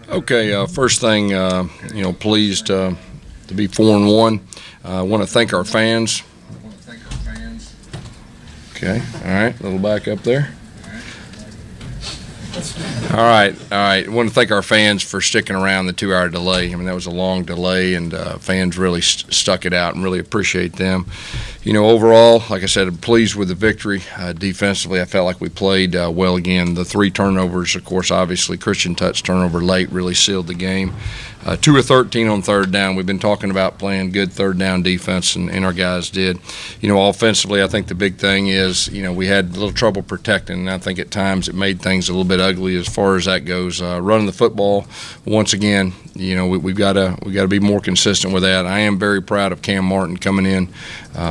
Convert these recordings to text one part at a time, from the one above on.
Okay, first thing, pleased to be 4-1. I want to thank our fans. Okay, all right, a little back up there. All right. I want to thank our fans for sticking around the 2-hour delay. I mean, that was a long delay, and fans really stuck it out, and really appreciate them. Overall, like I said, I'm pleased with the victory. Defensively, I felt like we played well again. The 3 turnovers, of course, obviously, Christian Tutt's turnover late really sealed the game. 2 of 13 on third down. We've been talking about playing good third down defense, and our guys did. Offensively, I think the big thing is, we had a little trouble protecting, and I think at times it made things a little bit ugly as far as that goes. Running the football, once again, we've got to be more consistent with that. I am very proud of Cam Martin coming in.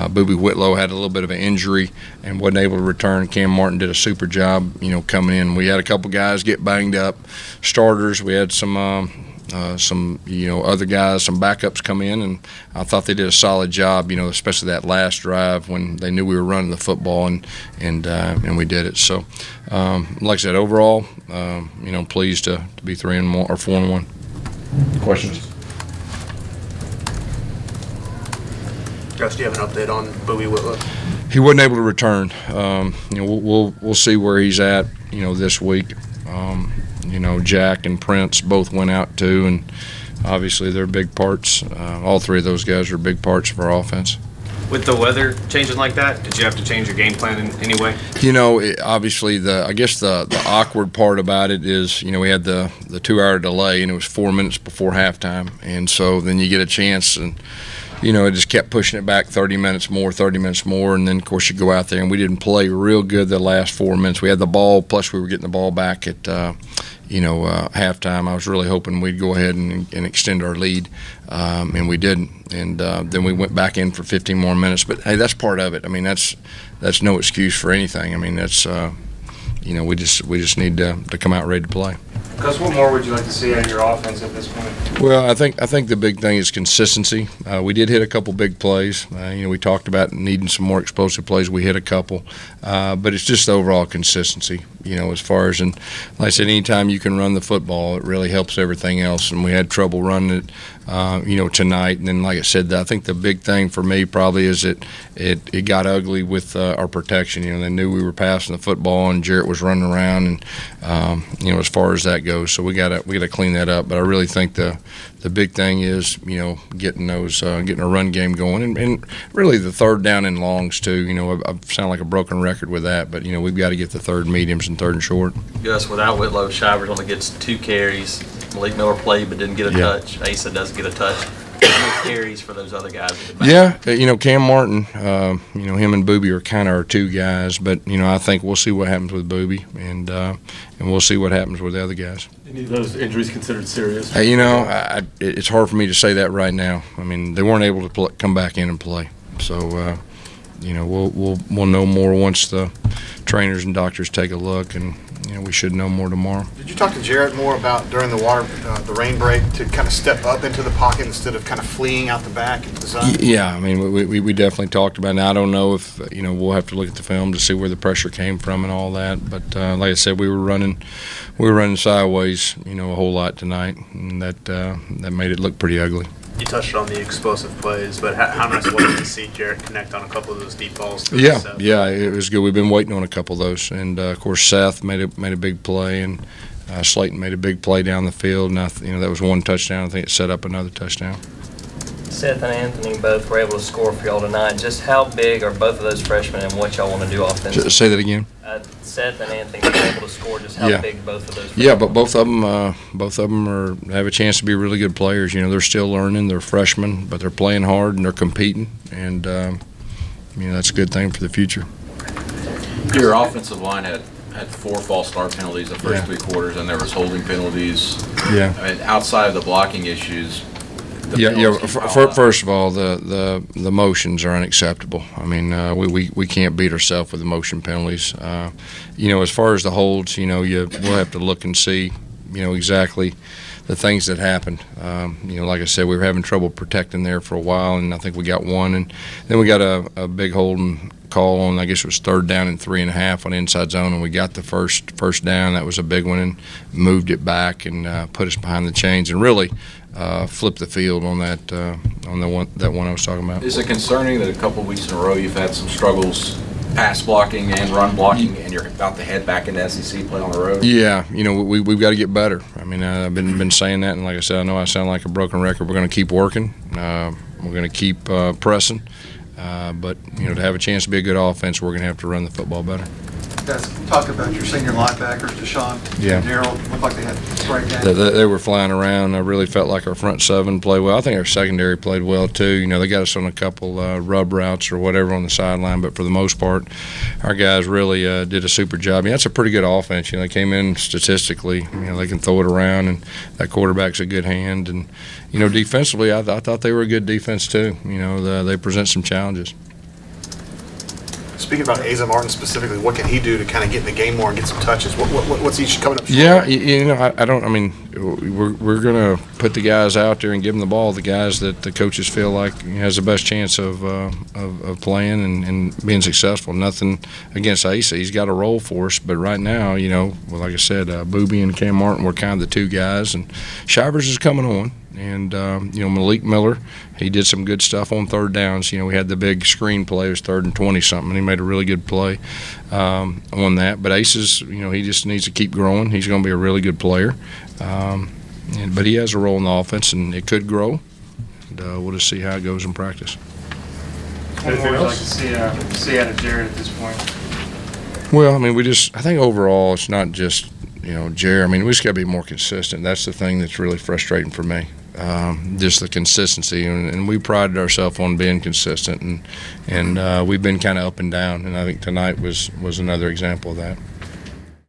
Booby Whitlow had a little bit of an injury and wasn't able to return. Cam Martin did a super job, coming in. We had a couple guys get banged up, starters. We had some other guys, some backups come in, and I thought they did a solid job, especially that last drive when they knew we were running the football, and we did it. So, like I said, overall, pleased to be 3-1 or 4-1. Questions? Gus, do you have an update on Booby Whitlow? He wasn't able to return. We'll see where he's at, this week. Jack and Prince both went out too, and obviously they're big parts. All 3 of those guys are big parts of our offense. With the weather changing like that, did you have to change your game plan in any way? Obviously I guess the awkward part about it is, we had the 2-hour delay, and it was 4 minutes before halftime, and so then you get a chance, and it just kept pushing it back 30 minutes more, and then, of course, you go out there, and we didn't play real good the last 4 minutes. We had the ball, plus we were getting the ball back at, halftime. I was really hoping we'd go ahead and extend our lead, and we didn't. And then we went back in for 15 more minutes. But, hey, that's part of it. I mean, that's no excuse for anything. I mean, that's we just need to come out ready to play. Gus, what more would you like to see out of your offense at this point? Well, I think the big thing is consistency. We did hit a couple big plays. We talked about needing some more explosive plays. We hit a couple, but it's just the overall consistency. As far as, and like I said, anytime you can run the football, it really helps everything else. And we had trouble running it, tonight. And then, like I said, I think the big thing for me probably is it got ugly with our protection. They knew we were passing the football, and Jarrett was running around, and as far as that goes, so we gotta clean that up. But I really think the big thing is getting a run game going, and really the third down and longs too. I sound like a broken record with that, but we've got to get the third mediums and third and short. Yes, without Whitlow, Shivers only gets 2 carries. Malik Miller played but didn't get a touch. Asa doesn't get a touch. No carries for those other guys. Yeah, Cam Martin, him and Booby are kind of our 2 guys, but I think we'll see what happens with Booby, and we'll see what happens with the other guys. Any of those injuries considered serious? It's hard for me to say that right now. I mean, they weren't able to come back in and play, so we'll know more once the trainers and doctors take a look, and we should know more tomorrow. Did you talk to Jarrett more about during the rain break to kind of step up into the pocket instead of kind of fleeing out the back into the zone? Yeah, I mean, we definitely talked about it. Now, I don't know if we'll have to look at the film to see where the pressure came from and all that. But like I said, we were running sideways, a whole lot tonight, and that made it look pretty ugly. You touched on the explosive plays, but how nice was it to see Jarrett connect on a couple of those deep balls? Yeah, it was good. We've been waiting on a couple of those, and of course Seth made a big play, and Slayton made a big play down the field, and that was 1 touchdown. I think it set up another touchdown. Seth and Anthony both were able to score for y'all tonight. Just how big are both of those freshmen and what y'all want to do offensively? Say that again. Seth and Anthony were able to score. Just how big both of those freshmen? Yeah, but both of them have a chance to be really good players. They're still learning. They're freshmen, but they're playing hard and they're competing, and that's a good thing for the future. Your offensive line had 4 false start penalties the first 3 quarters, and there was holding penalties. Yeah. I mean, outside of the blocking issues. First of all, the motions are unacceptable. I mean, we can't beat ourselves with the motion penalties. As far as the holds, we'll have to look and see, exactly the things that happened. Like I said, we were having trouble protecting there for a while, and I think we got one, and then we got a big holding call on, I guess it was 3rd down and 3.5 on inside zone, and we got the first down. That was a big one, and moved it back and put us behind the chains, and really flipped the field on that one I was talking about. Is it concerning that a couple of weeks in a row you've had some struggles pass blocking and run blocking, and you're about to head back into SEC play on the road? Yeah, we've got to get better. I mean, I've been saying that, and like I said, I know I sound like a broken record. We're going to keep working. We're going to keep pressing. But to have a chance to be a good offense, we're going to have to run the football better. Guys, talk about your senior linebackers, Deshaun and Darryl. Looked like they had great games. They were flying around. I really felt like our front 7 played well. I think our secondary played well too. They got us on a couple rub routes or whatever on the sideline, but for the most part, our guys really did a super job. That's a pretty good offense. They came in statistically. They can throw it around, and that quarterback's a good hand. And defensively, I thought they were a good defense too. They present some challenges. Speaking about Asa Martin specifically, what can he do to kind of get in the game more and get some touches? What's he coming up short? Yeah, we're going to put the guys out there and give them the ball, the guys that the coaches feel like has the best chance of playing and being successful. Nothing against Asa. He's got a role for us, but right now, like I said, Booby and Cam Martin were kind of the 2 guys, and Shivers is coming on. And, Malik Miller, he did some good stuff on 3rd downs. We had the big screen play. It was 3rd and 20-something, and he made a really good play on that. But Aces, he just needs to keep growing. He's going to be a really good player. But he has a role in the offense, and it could grow. And we'll just see how it goes in practice. What would you like to see out of Jared at this point? Well, I think overall it's not just, Jared. We just got to be more consistent. That's the thing that's really frustrating for me. Just the consistency, and we prided ourselves on being consistent, and we've been kind of up and down, and I think tonight was another example of that.